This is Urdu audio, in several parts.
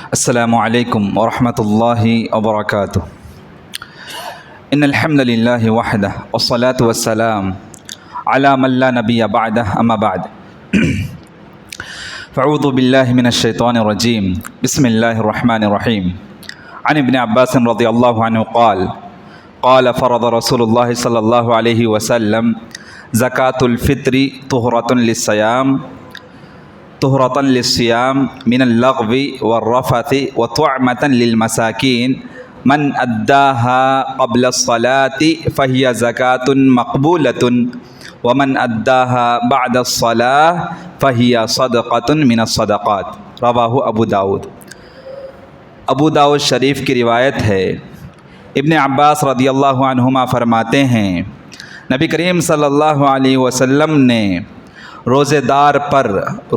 السلام علیکم ورحمۃ اللہ وبرکاتہ۔ ان الحمد للہ وحدہ والصلاة والسلام علی من لا نبی بعدہ اما بعد فاعوذ باللہ من الشیطان الرجیم بسم اللہ الرحمن الرحیم۔ عن ابن عباس رضی اللہ عنہ قال فرض رسول اللہ صلی اللہ علیہ وسلم زکاة الفطر طہرة للصيام من اللغو والرفث وطعمة للمساكين من أداها قبل الصلاة فهي زكاة مقبولة ومن أداها بعد الصلاة فهي صدقة من الصدقات۔ رواہ ابو داود۔ ابو داود شریف کی روایت ہے، ابن عباس رضی اللہ عنہما فرماتے ہیں نبی کریم صلی اللہ علیہ وسلم نے روزے دار پر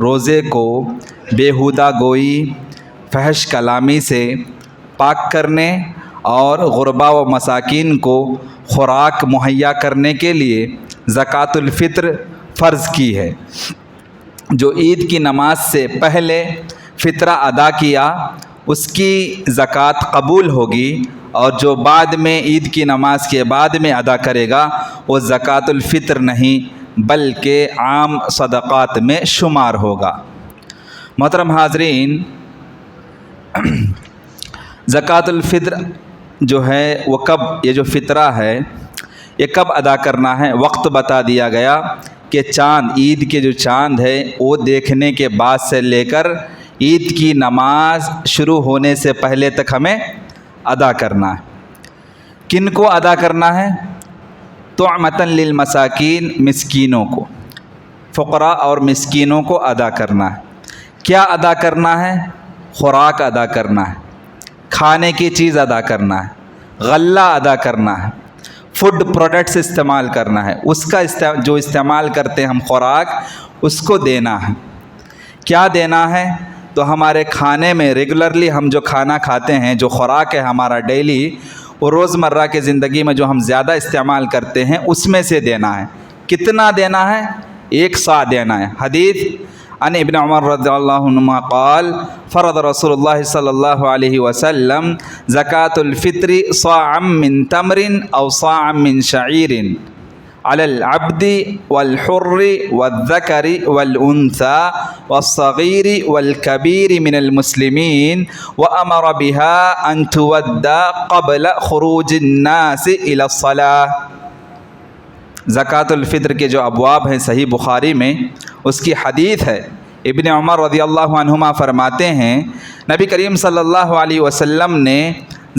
روزے کو بیہودہ گوئی، فحش کلامی سے پاک کرنے اور غربا و مساکین کو خوراک مہیا کرنے کے لیے زکوٰۃ الفطر فرض کی ہے۔ جو عید کی نماز سے پہلے فطرہ ادا کیا اس کی زکوٰۃ قبول ہوگی، اور جو بعد میں عید کی نماز کے بعد میں ادا کرے گا وہ زکوٰۃ الفطر نہیں بلکہ عام صدقات میں شمار ہوگا۔ محترم حاضرین، زکوٰۃ الفطر جو ہے وہ کب، یہ جو فطرہ ہے یہ کب ادا کرنا ہے، وقت بتا دیا گیا کہ چاند، عید کے جو چاند ہے وہ دیکھنے کے بعد سے لے کر عید کی نماز شروع ہونے سے پہلے تک ہمیں ادا کرنا ہے۔ کن کو ادا کرنا ہے؟ طعمة للمساکین، مسکینوں کو، فقراء اور مسکینوں کو ادا کرنا ہے۔ کیا ادا کرنا ہے؟ خوراک ادا کرنا ہے، کھانے کی چیز ادا کرنا ہے، غلہ ادا کرنا ہے، فوڈ پروڈکٹس استعمال کرنا ہے، اس کا جو استعمال کرتے ہیں ہم خوراک، اس کو دینا ہے۔ کیا دینا ہے؟ تو ہمارے کھانے میں ریگولرلی ہم جو کھانا کھاتے ہیں، جو خوراک ہے ہمارا ڈیلی، وہ روزمرہ کی زندگی میں جو ہم زیادہ استعمال کرتے ہیں اس میں سے دینا ہے۔ کتنا دینا ہے؟ 1 صاع دینا ہے۔ حدیث عن ابن عمر رضی اللہ عنہما قال فرض رسول اللہ صلی اللہ علیہ وسلم زکاة الفطر صاعا من تمر او صاعا من شعیر علی العبد والحر والذکر والانثى والصغیر والکبیر من المسلمین وامر بها ان تودى قبل خروج الناس الى الصلاة۔ زکوٰۃ الفطر کے جو ابواب ہیں صحیح بخاری میں، اس کی حدیث ہے۔ ابن عمر رضی اللہ عنہما فرماتے ہیں نبی کریم صلی اللہ علیہ وسلم نے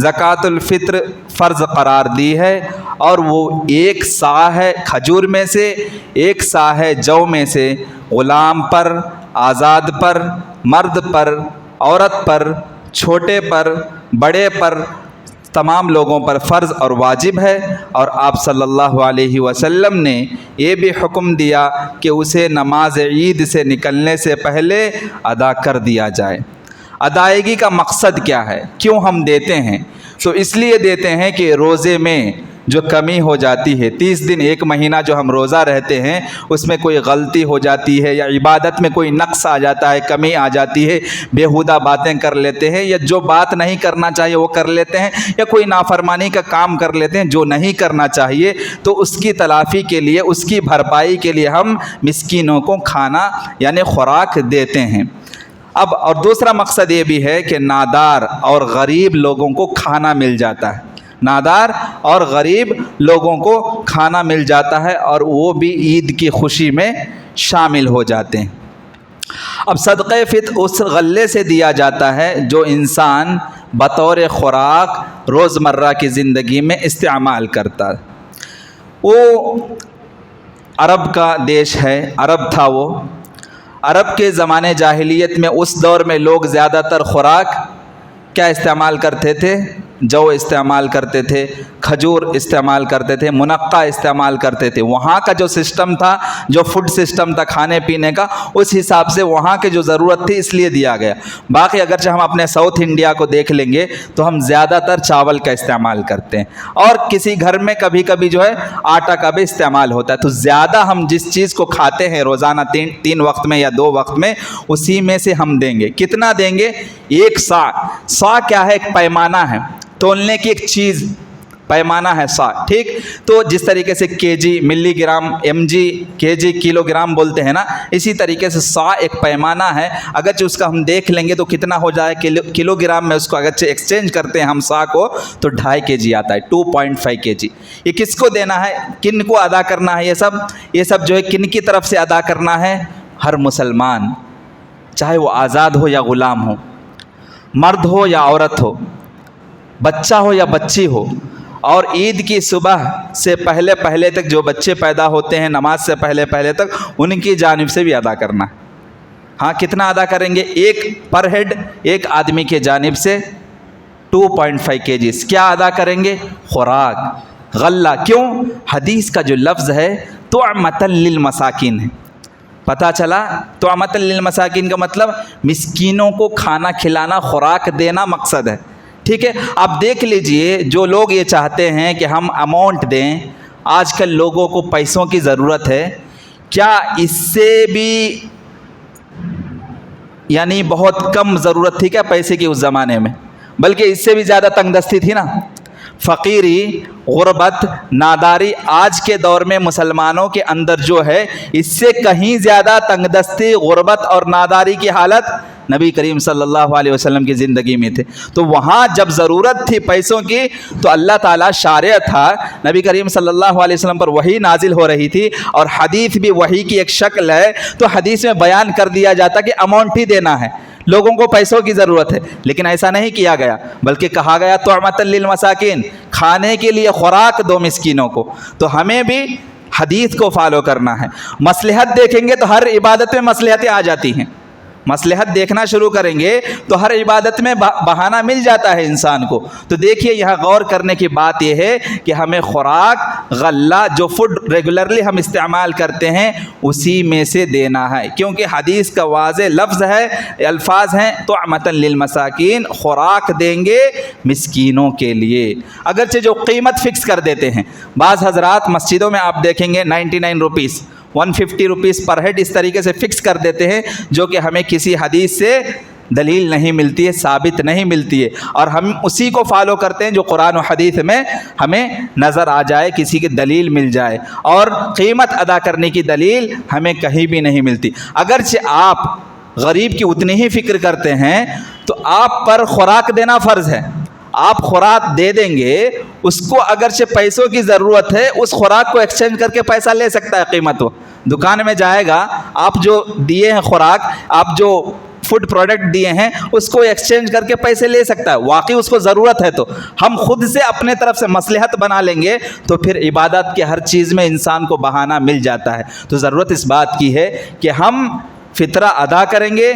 زکوٰۃ الفطر فرض قرار دی ہے، اور وہ 1 صاع ہے کھجور میں سے، 1 صاع ہے جو میں سے، غلام پر، آزاد پر، مرد پر، عورت پر، چھوٹے پر، بڑے پر، تمام لوگوں پر فرض اور واجب ہے۔ اور آپ صلی اللہ علیہ وسلم نے یہ بھی حکم دیا کہ اسے نماز عید سے نکلنے سے پہلے ادا کر دیا جائے۔ ادائیگی کا مقصد کیا ہے؟ کیوں ہم دیتے ہیں؟ تو اس لیے دیتے ہیں کہ روزے میں جو کمی ہو جاتی ہے، 30 دن 1 مہینہ جو ہم روزہ رہتے ہیں اس میں کوئی غلطی ہو جاتی ہے، یا عبادت میں کوئی نقص آ جاتا ہے، کمی آ جاتی ہے، بیہودہ باتیں کر لیتے ہیں، یا جو بات نہیں کرنا چاہیے وہ کر لیتے ہیں، یا کوئی نافرمانی کا کام کر لیتے ہیں جو نہیں کرنا چاہیے، تو اس کی تلافی کے لیے، اس کی بھرپائی کے لیے ہم مسکینوں کو کھانا یعنی خوراک دیتے ہیں۔ اب اور دوسرا مقصد یہ بھی ہے کہ نادار اور غریب لوگوں کو کھانا مل جاتا ہے، نادار اور غریب لوگوں کو کھانا مل جاتا ہے، اور وہ بھی عید کی خوشی میں شامل ہو جاتے ہیں۔ اب صدقہ فطر اس غلے سے دیا جاتا ہے جو انسان بطور خوراک روزمرہ کی زندگی میں استعمال کرتا ہے۔ وہ عرب کا دیش ہے، عرب تھا وہ۔ عرب کے زمانے جاہلیت میں اس دور میں لوگ زیادہ تر خوراک کیا استعمال کرتے تھے؟ جو استعمال کرتے تھے, کھجور استعمال کرتے تھے, منقع استعمال کرتے تھے. وہاں کا جو سسٹم تھا, جو فوڈ سسٹم تھا کھانے پینے کا, اس حساب سے وہاں کی جو ضرورت تھی اس لیے دیا گیا. باقی اگرچہ ہم اپنے ساؤتھ انڈیا کو دیکھ لیں گے تو ہم زیادہ تر چاول کا استعمال کرتے ہیں, اور کسی گھر میں کبھی کبھی جو ہے آٹا کا بھی استعمال ہوتا ہے. تو زیادہ ہم جس چیز کو کھاتے ہیں روزانہ تین وقت میں یا 2 وقت میں, اسی میں سے ہم دیں گے. کتنا دیں گے؟ 1 سا. سا کیا ہے؟ ایک پیمانہ ہے, تولنے کی ایک چیز, پیمانہ ہے سا. ٹھیک, تو جس طریقے سے کے جی, ملی گرام, ایم جی, کے جی, کلو گرام بولتے ہیں نا, اسی طریقے سے سا ایک پیمانہ ہے. اگرچہ اس کا ہم دیکھ لیں گے تو کتنا ہو جائے, کلو گرام میں اس کو اگرچہ ایکسچینج کرتے ہیں ہم سا کو تو 2.5 kg آتا ہے, 2.5 kg. یہ کس کو دینا ہے, کن کو ادا کرنا ہے؟ یہ سب جو ہے کن کی طرف سے ادا کرنا ہے؟ ہر مسلمان, چاہے وہ آزاد ہو یا غلام ہو, مرد ہو یا عورت ہو, بچہ ہو یا بچی ہو. اور عید کی صبح سے پہلے تک جو بچے پیدا ہوتے ہیں, نماز سے پہلے تک, ان کی جانب سے بھی ادا کرنا ہے. ہاں, کتنا ادا کریں گے؟ ایک پر ہیڈ, ایک آدمی کے جانب سے 2.5 kg. کیا ادا کریں گے؟ خوراک, غلہ. کیوں؟ حدیث کا جو لفظ ہے طعمۃ للمساکین ہے. پتہ چلا طعمۃ للمساکین کا مطلب مسکینوں کو کھانا کھلانا, خوراک دینا مقصد ہے. ٹھیک ہے, آپ دیکھ لیجئے جو لوگ یہ چاہتے ہیں کہ ہم اماؤنٹ دیں, آج کل لوگوں کو پیسوں کی ضرورت ہے, کیا اس سے بھی یعنی بہت کم ضرورت تھی کیا پیسے کی اس زمانے میں؟ بلکہ اس سے بھی زیادہ تنگ دستی تھی نا. فقیری, غربت, ناداری آج کے دور میں مسلمانوں کے اندر جو ہے, اس سے کہیں زیادہ تنگ دستی, غربت اور ناداری کی حالت نبی کریم صلی اللہ علیہ وسلم کی زندگی میں تھے. تو وہاں جب ضرورت تھی پیسوں کی تو اللہ تعالیٰ شارع تھا, نبی کریم صلی اللہ علیہ وسلم پر وحی نازل ہو رہی تھی, اور حدیث بھی وحی کی ایک شکل ہے. تو حدیث میں بیان کر دیا جاتا کہ اماؤنٹ ہی دینا ہے, لوگوں کو پیسوں کی ضرورت ہے. لیکن ایسا نہیں کیا گیا, بلکہ کہا گیا طعمۃ للمساکین, کھانے کے لیے خوراک دو مسکینوں کو. تو ہمیں بھی حدیث کو فالو کرنا ہے. مصلحت دیکھیں گے تو ہر عبادت میں مصلحتیں آ جاتی ہیں. مصلحت دیکھنا شروع کریں گے تو ہر عبادت میں بہانہ مل جاتا ہے انسان کو. تو دیکھیے یہاں غور کرنے کی بات یہ ہے کہ ہمیں خوراک, غلہ, جو فوڈ ریگولرلی ہم استعمال کرتے ہیں اسی میں سے دینا ہے, کیونکہ حدیث کا واضح لفظ ہے, الفاظ ہیں طعمۃ للمساکین, خوراک دیں گے مسکینوں کے لیے. اگرچہ جو قیمت فکس کر دیتے ہیں بعض حضرات, مسجدوں میں آپ دیکھیں گے 99 روپیز, 150 روپیز پر ہیڈ اس طریقے سے فکس کر دیتے ہیں, جو کہ ہمیں کسی حدیث سے دلیل نہیں ملتی ہے, ثابت نہیں ملتی ہے, اور ہم اسی کو فالو کرتے ہیں جو قرآن و حدیث میں ہمیں نظر آ جائے, کسی کی دلیل مل جائے. اور قیمت ادا کرنے کی دلیل ہمیں کہیں بھی نہیں ملتی. اگرچہ آپ غریب کی اتنی ہی فکر کرتے ہیں تو آپ پر خوراک دینا فرض ہے. آپ خوراک دے دیں گے, اس کو اگرچہ پیسوں کی ضرورت ہے, اس خوراک کو ایکسچینج کر کے پیسہ لے سکتا ہے. قیمت وہ دکان میں جائے گا, آپ جو دیے ہیں خوراک, آپ جو فوڈ پروڈکٹ دیے ہیں اس کو ایکسچینج کر کے پیسے لے سکتا ہے. واقعی اس کو ضرورت ہے تو ہم خود سے اپنے طرف سے مصلحت بنا لیں گے تو پھر عبادت کے ہر چیز میں انسان کو بہانہ مل جاتا ہے. تو ضرورت اس بات کی ہے کہ ہم فطرہ ادا کریں گے,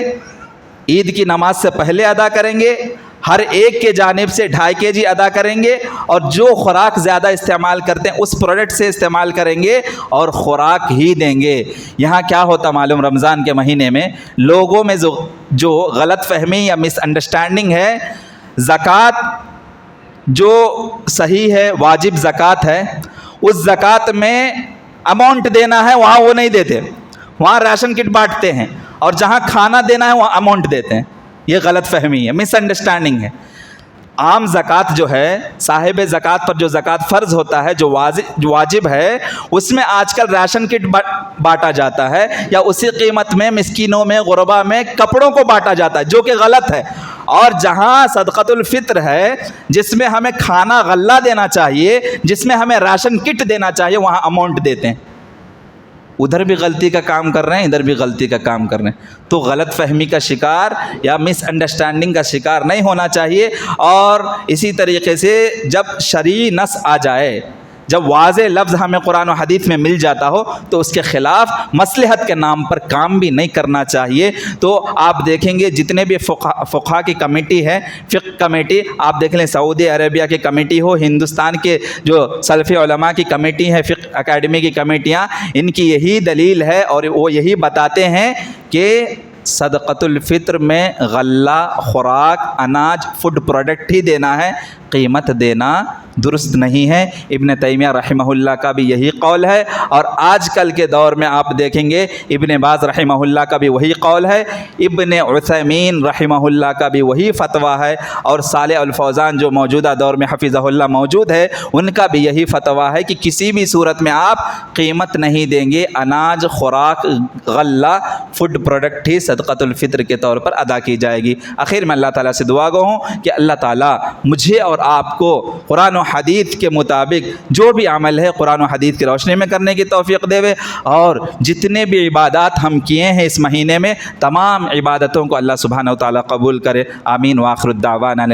عید کی نماز سے پہلے ادا کریں گے, ہر ایک کے جانب سے 2.5 kg ادا کریں گے, اور جو خوراک زیادہ استعمال کرتے ہیں اس پروڈکٹ سے استعمال کریں گے اور خوراک ہی دیں گے. یہاں کیا ہوتا معلوم, رمضان کے مہینے میں لوگوں میں جو غلط فہمی یا مس انڈرسٹینڈنگ ہے, زکوٰۃ جو صحیح ہے, واجب زکوٰۃ ہے, اس زکوٰۃ میں اماؤنٹ دینا ہے, وہاں وہ نہیں دیتے, وہاں راشن کٹ بانٹتے ہیں, اور جہاں کھانا دینا ہے وہاں اماؤنٹ دیتے ہیں. یہ غلط فہمی ہے, مس انڈرسٹینڈنگ ہے. عام زکوٰۃ جو ہے, صاحب زکوٰۃ پر جو زکوٰۃ فرض ہوتا ہے, جو واجب ہے, اس میں آج کل راشن کٹ بانٹا جاتا ہے, یا اسی قیمت میں مسکینوں میں, غربا میں کپڑوں کو بانٹا جاتا ہے, جو کہ غلط ہے. اور جہاں صدقۃ الفطر ہے, جس میں ہمیں کھانا غلہ دینا چاہیے, جس میں ہمیں راشن کٹ دینا چاہیے, وہاں اماؤنٹ دیتے ہیں. ادھر بھی غلطی کا کام کر رہے ہیں, ادھر بھی غلطی کا کام کر رہے ہیں. تو غلط فہمی کا شکار یا مس انڈرسٹینڈنگ کا شکار نہیں ہونا چاہیے. اور اسی طریقے سے جب شرعی نص آ جائے, جب واضح لفظ ہمیں قرآن و حدیث میں مل جاتا ہو تو اس کے خلاف مصلحت کے نام پر کام بھی نہیں کرنا چاہیے۔ تو آپ دیکھیں گے جتنے بھی فقہا کی کمیٹی ہے، فقہ کمیٹی، آپ دیکھ لیں سعودی عربیہ کی کمیٹی ہو، ہندوستان کے جو سلفی علماء کی کمیٹی ہے، فقہ اکیڈمی کی کمیٹیاں، ان کی یہی دلیل ہے اور وہ یہی بتاتے ہیں کہ صدقۃ الفطر میں غلہ، خوراک، اناج، فوڈ پروڈکٹ ہی دینا ہے، قیمت دینا درست نہیں ہے۔ ابن تیمیہ رحمہ اللہ کا بھی یہی قول ہے، اور آج کل کے دور میں آپ دیکھیں گے ابن باز رحمہ اللہ کا بھی وہی قول ہے، ابن عثیمین رحمہ اللہ کا بھی وہی فتویٰ ہے، اور صالح الفوزان جو موجودہ دور میں حفظہ اللہ موجود ہے، ان کا بھی یہی فتویٰ ہے کہ کسی بھی صورت میں آپ قیمت نہیں دیں گے، اناج، خوراک، غلہ، فوڈ پروڈکٹ ہی صدقۃ الفطر کے طور پر ادا کی جائے گی۔ آخر میں اللہ تعالیٰ سے دعا گو ہوں کہ اللہ تعالیٰ مجھے اور آپ کو قرآن و حدیث کے مطابق جو بھی عمل ہے قرآن و حدیث کی روشنی میں کرنے کی توفیق دے، اور جتنے بھی عبادات ہم کیے ہیں اس مہینے میں، تمام عبادتوں کو اللہ سبحانہ و تعالیٰ قبول کرے۔ آمین۔ وآخر الدعوانا